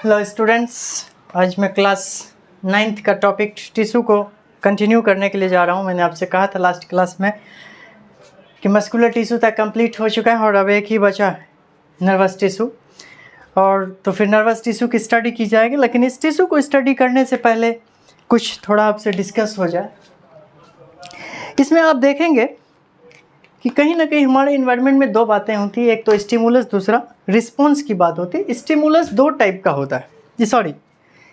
Hello students, आज मैं class 9th का टॉपिक टिश्यू को कंटिन्यू करने के लिए जा रहा हूँ। मैंने आपसे कहा था लास्ट क्लास में कि मस्कुलर टिश्यू तक कंप्लीट हो चुका है और अब एक ही बचा है, नर्वस टिश्यू। और तो फिर नर्वस टिश्यू की स्टडी की जाएगी, लेकिन इस टिश्यू को स्टडी करने से पहले कुछ थोड़ा आपसे डिस्कस हो जाए। इसमें आप देखेंगे कि कहीं ना कहीं हमारे इन्वायरमेंट में दो बातें होती हैं, एक तो स्टिमुलस, दूसरा रिस्पॉन्स की बात होती है। स्टिमुलस दो टाइप का होता है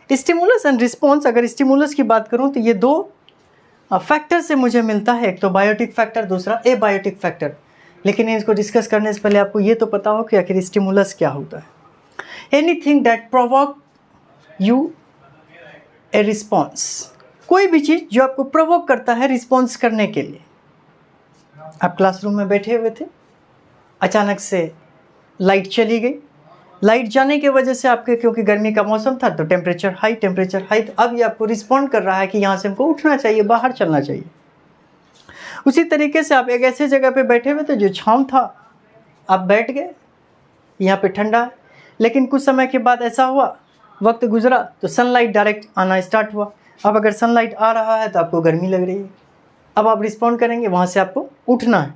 स्टिमुलस एंड रिस्पॉन्स। अगर स्टिमुलस की बात करूं तो ये दो फैक्टर से मुझे मिलता है, एक तो बायोटिक फैक्टर, दूसरा एबायोटिक फैक्टर। लेकिन इसको डिस्कस करने से पहले आपको ये तो पता हो कि आखिर स्टिमुलस क्या होता है। Anything that provoke U a response, कोई भी चीज़ जो आपको प्रोवोक करता है रिस्पॉन्स करने के लिए। आप क्लासरूम में बैठे हुए थे, अचानक से लाइट चली गई। लाइट जाने की वजह से आपके, क्योंकि गर्मी का मौसम था तो टेम्परेचर हाई, तो अब ये आपको रिस्पॉन्ड कर रहा है कि यहाँ से हमको उठना चाहिए, बाहर चलना चाहिए। उसी तरीके से आप एक ऐसे जगह पे बैठे हुए थे जो छाँव था, आप बैठ गए, यहाँ पे ठंडा है। लेकिन कुछ समय के बाद ऐसा हुआ, वक्त गुजरा तो सनलाइट डायरेक्ट आना स्टार्ट हुआ। अब अगर सनलाइट आ रहा है तो आपको गर्मी लग रही है, अब आप रिस्पॉन्ड करेंगे, वहाँ से आपको उठना है।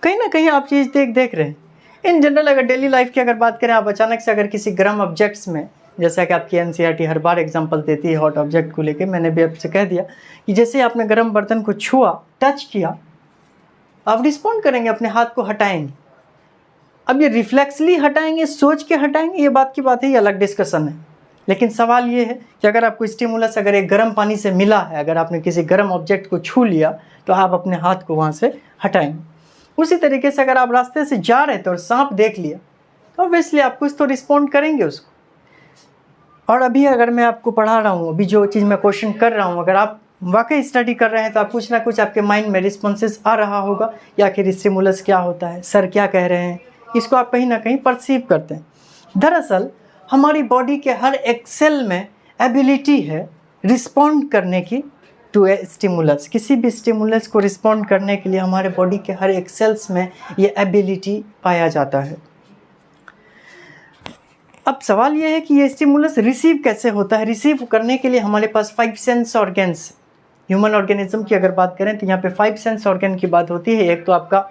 कहीं ना कहीं आप चीज़ देख रहे हैं। इन जनरल अगर डेली लाइफ की अगर बात करें, आप अचानक से अगर किसी गर्म ऑब्जेक्ट्स में, जैसा कि आपकी एनसीईआरटी हर बार एग्जांपल देती है हॉट ऑब्जेक्ट को लेके, मैंने भी आपसे कह दिया कि जैसे आपने गर्म बर्तन को छुआ, टच किया, आप रिस्पॉन्ड करेंगे, अपने हाथ को हटाएंगे। अब ये रिफ्लेक्सली हटाएंगे, सोच के हटाएंगे, ये बात की बात है, ये अलग डिस्कशन है। लेकिन सवाल ये है कि अगर आपको स्टिमुलस अगर एक गर्म पानी से मिला है, अगर आपने किसी गर्म ऑब्जेक्ट को छू लिया, तो आप अपने हाथ को वहाँ से हटाएंगे। उसी तरीके से अगर आप रास्ते से जा रहे थे और सांप देख लिया, तो ऑब्वियसली आप कुछ तो रिस्पॉन्ड करेंगे उसको। और अभी अगर मैं आपको पढ़ा रहा हूँ, अभी जो चीज़ मैं क्वेश्चन कर रहा हूँ, अगर आप वाकई स्टडी कर रहे हैं तो आप कुछ ना कुछ आपके माइंड में रिस्पॉन्सेस आ रहा होगा, या कि स्टिमुलस क्या होता है, सर क्या कह रहे हैं, इसको आप कहीं ना कहीं परसीव करते हैं। दरअसल हमारी बॉडी के हर एक सेल में एबिलिटी है रिस्पॉन्ड करने की टू ए स्टिमुलस। किसी भी स्टिमुलस को रिस्पॉन्ड करने के लिए हमारे बॉडी के हर एक सेल्स में ये एबिलिटी पाया जाता है। अब सवाल ये है कि ये स्टिमुलस रिसीव कैसे होता है। रिसीव करने के लिए हमारे पास 5 सेंस ऑर्गन्स, ह्यूमन ऑर्गेनिज्म की अगर बात करें तो यहाँ पे 5 सेंस ऑर्गन की बात होती है। एक तो आपका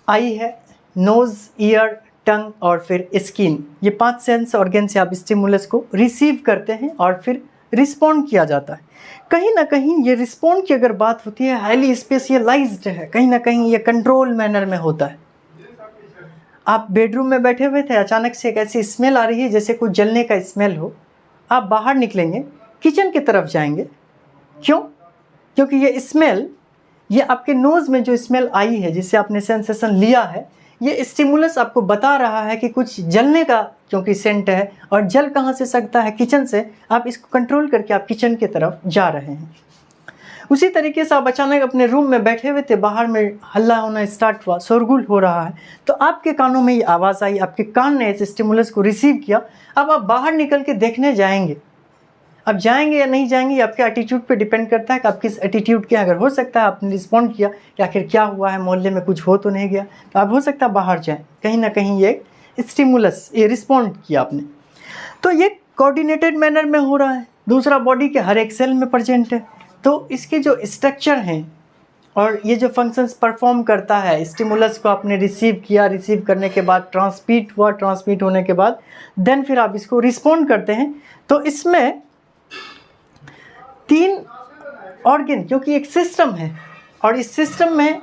आई है, नोज़, ईयर, टंग और फिर स्किन। ये 5 सेंस ऑर्गन से आप स्टिमुलस को रिसीव करते हैं और फिर रिस्पॉन्ड किया जाता है। कहीं ना कहीं ये रिस्पॉन्ड की अगर बात होती है, हाईली स्पेशलाइज्ड है, कहीं ना कहीं ये कंट्रोल मैनर में होता है। आप बेडरूम में बैठे हुए थे, अचानक से एक ऐसी स्मेल आ रही है जैसे कुछ जलने का स्मेल हो, आप बाहर निकलेंगे, किचन की तरफ जाएंगे। क्यों? क्योंकि ये स्मेल, ये आपके नोज़ में जो स्मेल आई है, जिससे आपने सेंसेशन लिया है, ये स्टिमुलस आपको बता रहा है कि कुछ जलने का, क्योंकि सेंट है, और जल कहाँ से सकता है, किचन से। आप इसको कंट्रोल करके आप किचन की तरफ जा रहे हैं। उसी तरीके से आप अचानक अपने रूम में बैठे हुए थे, बाहर में हल्ला होना स्टार्ट हुआ, शोरगुल हो रहा है, तो आपके कानों में ये आवाज़ आई, आपके कान ने इस स्टिमुलस को रिसीव किया। अब आप बाहर निकल के देखने जाएंगे। अब जाएंगे या नहीं जाएंगे, आपके एटीट्यूड पे डिपेंड करता है कि आप किस एटीट्यूड के। अगर हो सकता है आपने रिस्पॉन्ड किया कि आखिर क्या हुआ है, मोहल्ले में कुछ हो तो नहीं गया, तो आप हो सकता है बाहर जाएं। कहीं ना कहीं ये स्टिमुलस, ये रिस्पॉन्ड किया आपने, तो ये कोऑर्डिनेटेड मैनर में हो रहा है। दूसरा, बॉडी के हर एक सेल में प्रेजेंट है। तो इसके जो स्ट्रक्चर हैं और ये जो फंक्शंस परफॉर्म करता है, स्टिमुलस को आपने रिसीव किया, रिसीव करने के बाद ट्रांसमिट हुआ, ट्रांसमिट होने के बाद देन फिर आप इसको रिस्पॉन्ड करते हैं। तो इसमें 3 ऑर्गन, क्योंकि एक सिस्टम है और इस सिस्टम में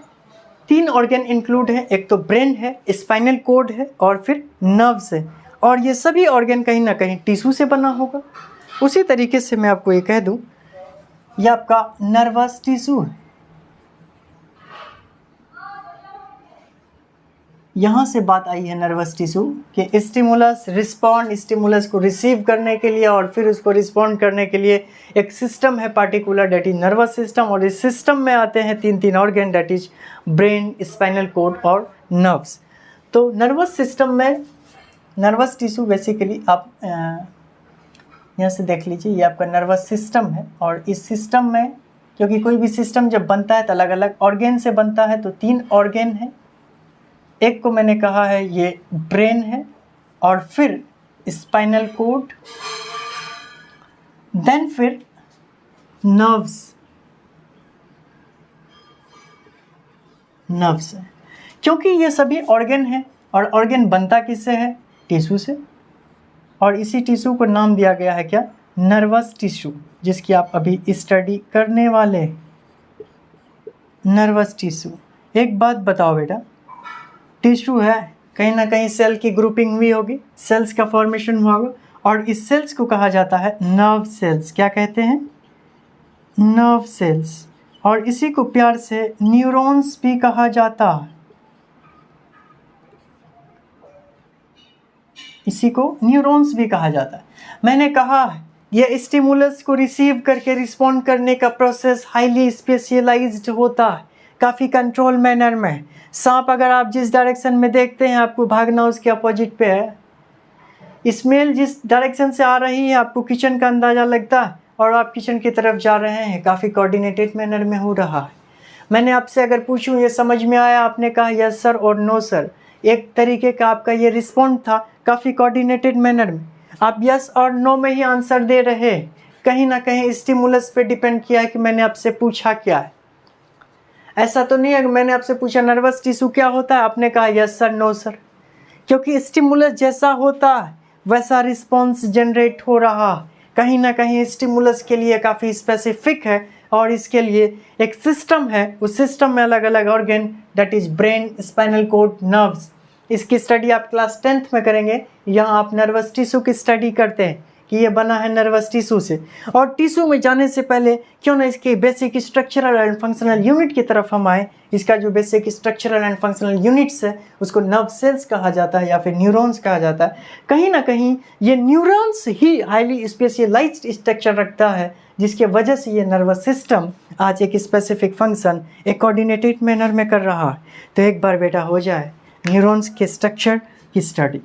3 ऑर्गन इंक्लूड हैं। एक तो ब्रेन है, स्पाइनल कोड है और फिर नर्व्स है। और ये सभी ऑर्गन कहीं ना कहीं टिश्यू से बना होगा। उसी तरीके से मैं आपको ये कह दूं, ये आपका नर्वस टिश्यू है। यहाँ से बात आई है नर्वस टिश्यू कि स्टिमुलस, रिस्पॉन्ड, स्टिमुलस को रिसीव करने के लिए और फिर उसको रिस्पॉन्ड करने के लिए एक सिस्टम है particular, that is nervous system. और इस सिस्टम में आते हैं 3 organ, that is brain, spinal cord और नर्व्स। तो नर्वस सिस्टम में नर्वस टिश्यू बेसिकली आप यहाँ से देख लीजिए, ये आपका नर्वस सिस्टम है। और इस सिस्टम में, क्योंकि कोई भी सिस्टम जब बनता है तो अलग अलग ऑर्गन से बनता है, तो 3 ऑर्गन है। एक को मैंने कहा है ये ब्रेन है, और फिर स्पाइनल कोड, देन फिर नर्व्स है, क्योंकि ये सभी ऑर्गन है और ऑर्गन बनता किससे है? टिश्यू से, और इसी टिश्यू को नाम दिया गया है क्या? नर्वस टिश्यू, जिसकी आप अभी स्टडी करने वाले। Nervous tissue. एक बात बताओ बेटा, टिश्यू है, कहीं ना कहीं सेल की ग्रुपिंग हुई होगी, सेल्स का फॉर्मेशन हुआ होगा, और इस सेल्स को कहा जाता है नर्व सेल्स। क्या कहते हैं? Nerve cells. और इसी को प्यार से न्यूरॉन्स भी कहा जाता है। इसी को न्यूरॉन्स भी कहा जाता है। मैंने कहा यह स्टिमुलस को रिसीव करके रिस्पॉन्ड करने का प्रोसेस हाईली स्पेशलाइज्ड होता है, काफ़ी कंट्रोल मैनर में। सांप अगर आप जिस डायरेक्शन में देखते हैं आपको भागना उसके अपोजिट पे है। स्मेल जिस डायरेक्शन से आ रही है आपको किचन का अंदाज़ा लगता है और आप किचन की तरफ जा रहे हैं, काफ़ी कोऑर्डिनेटेड मैनर में हो रहा है। मैंने आपसे अगर पूछूं ये समझ में आया, आपने कहा यस सर और नो सर। एक तरीके का आपका ये रिस्पॉन्ड था काफ़ी कोऑर्डिनेटेड मैनर में। आप यस और नो में ही आंसर दे रहे, कहीं ना कहीं स्टिमुलस पे डिपेंड किया है कि मैंने आपसे पूछा क्या है। ऐसा तो नहीं है कि मैंने आपसे पूछा नर्वस टिश्यू क्या होता है, आपने कहा यस सर नो सर। क्योंकि स्टिमुलस जैसा होता है वैसा रिस्पॉन्स जनरेट हो रहा, कहीं ना कहीं स्टिमुलस के लिए काफ़ी स्पेसिफिक है और इसके लिए एक सिस्टम है। उस सिस्टम में अलग अलग organ, that is brain, spinal code, nerves. इसकी स्टडी आप क्लास 10th में करेंगे। यहाँ आप नर्वस टिश्यू की स्टडी करते हैं कि ये बना है नर्वस टिश्यू से। और टिश्यू में जाने से पहले क्यों ना इसके basic structural and functional unit की तरफ हम आए। इसका जो basic structural and functional units है उसको नर्व सेल्स कहा जाता है या फिर न्यूरॉन्स कहा जाता है। कहीं ना कहीं ये न्यूरॉन्स ही हाईली स्पेशलाइज्ड स्ट्रक्चर रखता है, जिसके वजह से ये नर्वस सिस्टम आज एक स्पेसिफिक फंक्शन एक कोऑर्डिनेटेड मैनर में कर रहा है। तो एक बार बेटा हो जाए न्यूरॉन्स के स्ट्रक्चर की स्टडी।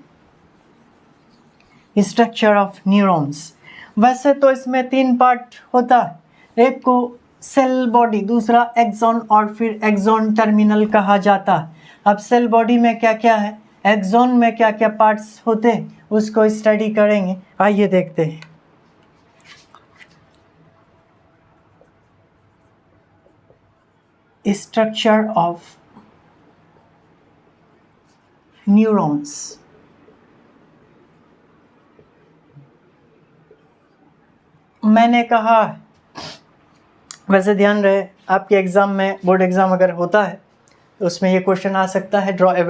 स्ट्रक्चर ऑफ न्यूरॉन्स, वैसे तो इसमें 3 पार्ट होता है। एक को सेल बॉडी, दूसरा एक्सॉन और फिर एक्सॉन टर्मिनल कहा जाता है। अब सेल बॉडी में क्या क्या है, एक्सॉन में क्या क्या पार्ट्स होते हैं उसको स्टडी करेंगे। आइए देखते हैं। Structure of neurons. मैंने कहा, वैसे ध्यान रहे आपके एग्ज़ाम में, बोर्ड एग्ज़ाम अगर होता है तो उसमें ये क्वेश्चन आ सकता है, draw a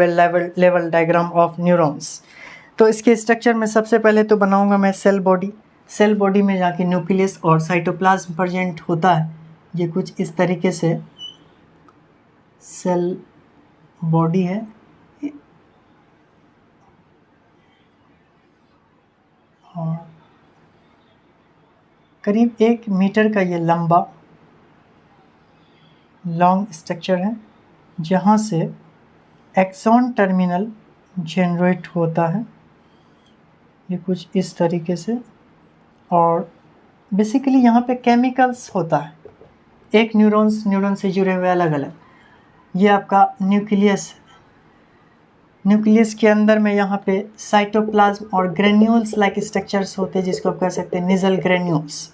level diagram of neurons. तो इसके स्ट्रक्चर में सबसे पहले तो बनाऊंगा मैं सेल बॉडी। सेल बॉडी में जाके न्यूक्लियस और साइटोप्लाज्म प्रेजेंट होता है। ये कुछ इस तरीके से सेल बॉडी है। और करीब 1 मीटर का ये लंबा लॉन्ग स्ट्रक्चर है, जहाँ से एक्सॉन टर्मिनल जनरेट होता है। ये कुछ इस तरीके से, और बेसिकली यहाँ पे केमिकल्स होता है। एक न्यूरॉन से जुड़े हुए अलग अलग। ये आपका न्यूक्लियस है। न्यूक्लियस के अंदर में यहाँ पे साइटोप्लाज्म और ग्रेन्यूल्स लाइक स्ट्रक्चर्स होते हैं, जिसको आप कह सकते हैं निजल ग्रेन्यूल्स।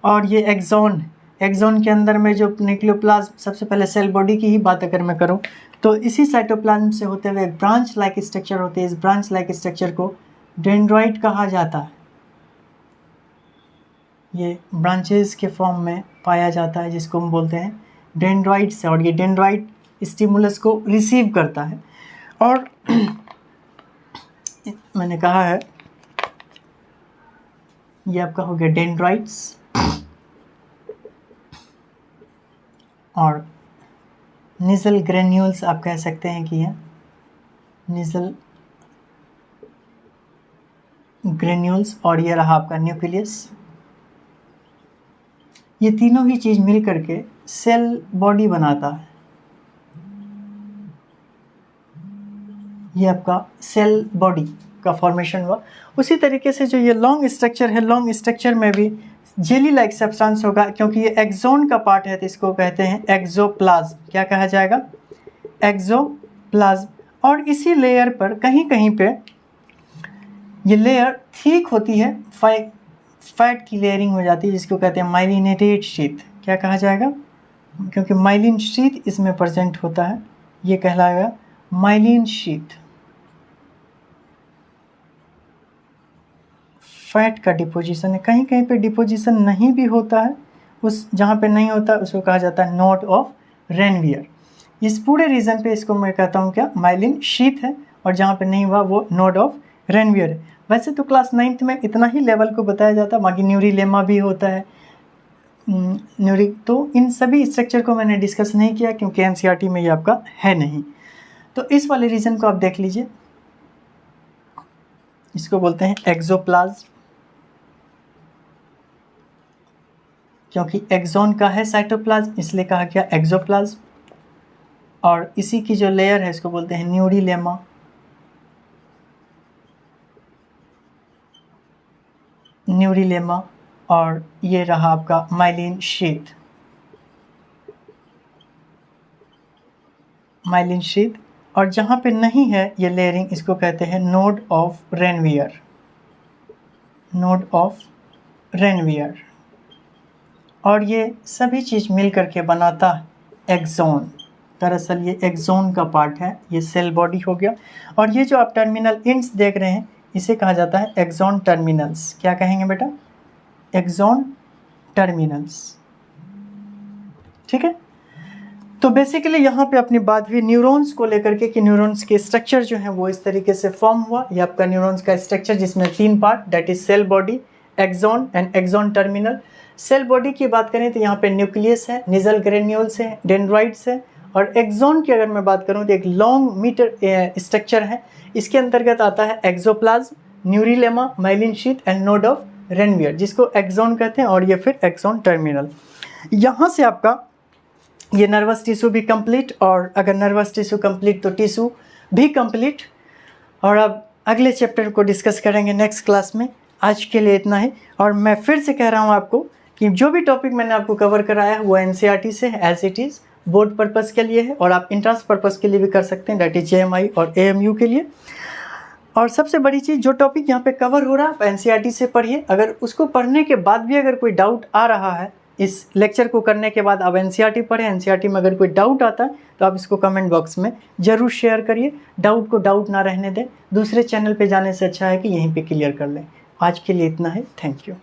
और ये एक्सॉन, एक्सॉन के अंदर में जो न्यूक्लियोप्लाज्म, सबसे पहले सेल बॉडी की ही बात अगर मैं करूँ तो इसी साइटोप्लाज्म से होते हुए एक ब्रांच लाइक स्ट्रक्चर होती है। इस ब्रांच लाइक स्ट्रक्चर को डेंड्राइट कहा जाता है। ये ब्रांचेस के फॉर्म में पाया जाता है, जिसको हम बोलते हैं डेंड्राइट्स। और ये डेंड्राइट स्टिमुलस को रिसीव करता है। और मैंने कहा है ये आपका हो गया डेंड्राइट्स। और निजल ग्रेन्यूल्स आप कह सकते हैं कि ये निजल ग्रेन्यूल्स। और ये रहा आपका न्यूक्लियस। ये तीनों ही चीज़ मिल करके सेल बॉडी बनाता है। ये आपका सेल बॉडी का फॉर्मेशन हुआ। उसी तरीके से जो ये लॉन्ग स्ट्रक्चर है, लॉन्ग स्ट्रक्चर में भी जेली लाइक सब्सटेंस होगा, क्योंकि ये एक्सोन का पार्ट है तो इसको कहते हैं एक्सोप्लाज्म। क्या कहा जाएगा? एक्सोप्लाज्म। और इसी लेयर पर कहीं कहीं पे ये लेयर थिक होती है, फैट की लेयरिंग हो जाती है, जिसको कहते हैं माइलिनेटेड शीथ। क्या कहा जाएगा? क्योंकि माइलिन शीथ इसमें प्रेजेंट होता है, ये कहलाएगा माइलिन शीथ। फैट का डिपोजिशन है, कहीं कहीं पे डिपोजिशन नहीं भी होता है, उस जहाँ पे नहीं होता उसको कहा जाता है नोड ऑफ रेनवियर। इस पूरे रीजन पे इसको मैं कहता हूँ क्या, माइलिन शीथ है, और जहाँ पे नहीं हुआ वो नोड ऑफ रेनवियर है। वैसे तो क्लास 9th में इतना ही लेवल को बताया जाता है, बाकी न्यूरीलेमा भी होता है, न्यूरी, तो इन सभी स्ट्रक्चर को मैंने डिस्कस नहीं किया क्योंकि एनसीईआरटी में ये आपका है नहीं। तो इस वाले रीजन को आप देख लीजिए, इसको बोलते हैं एक्सोप्लाज्म, क्योंकि एक्सॉन का है साइटोप्लाज्म इसलिए कहा गया एक्सोप्लाज्म। और इसी की जो लेयर है इसको बोलते हैं न्यूरीलेमा। न्यूरीलेमा, और ये रहा आपका माइलिन शीथ। माइलिन शीथ, और जहाँ पे नहीं है ये लेयरिंग इसको कहते हैं node of Ranvier. Node of Ranvier, और ये सभी चीज़ मिल करके बनाता है एक्सॉन। दरअसल ये एक्सॉन का पार्ट है, ये सेल बॉडी हो गया। और ये जो आप टर्मिनल एंड्स देख रहे हैं इसे कहा जाता है एक्सॉन टर्मिनल्स। क्या कहेंगे बेटा? Axon terminals. ठीक है, तो बेसिकली यहाँ पे अपनी बात हुई न्यूरॉन्स को लेकर के कि न्यूरॉन्स के स्ट्रक्चर जो है वो इस तरीके से फॉर्म हुआ। ये आपका न्यूरॉन्स का स्ट्रक्चर जिसमें 3 part, that is cell body, axon and axon terminal. Cell body की बात करें तो यहाँ पे न्यूक्लियस है, निजल ग्रेन्यूल्स है, डेंड्राइट्स है। और एक्सॉन की अगर मैं बात करूँ तो एक लॉन्ग मीटर स्ट्रक्चर है, इसके अंतर्गत आता है axoplasm, neurilemma, myelin sheath and node of Ranvier, जिसको एक्सॉन कहते हैं, और ये फिर एक्सॉन टर्मिनल। यहाँ से आपका ये नर्वस टिश्यू भी कंप्लीट, और अगर नर्वस टिश्यू कंप्लीट तो टिश्यू भी कंप्लीट। और अब अगले चैप्टर को डिस्कस करेंगे नेक्स्ट क्लास में। आज के लिए इतना ही, और मैं फिर से कह रहा हूँ आपको कि जो भी टॉपिक मैंने आपको कवर कराया है वो एनसीईआरटी से as it is board purpose के लिए है, और आप इंट्रांस पर्पज़ के लिए भी कर सकते हैं, दैट इज जेएमआई और एएमयू के लिए। और सबसे बड़ी चीज़, जो टॉपिक यहाँ पे कवर हो रहा है आप एनसीईआरटी से पढ़िए। अगर उसको पढ़ने के बाद भी अगर कोई डाउट आ रहा है, इस लेक्चर को करने के बाद आप एनसीईआरटी पढ़ें, एनसीईआरटी में अगर कोई डाउट आता है तो आप इसको कमेंट बॉक्स में ज़रूर शेयर करिए। डाउट को डाउट ना रहने दें, दूसरे चैनल पे जाने से अच्छा है कि यहीं पे क्लियर कर लें। आज के लिए इतना है, थैंक यू।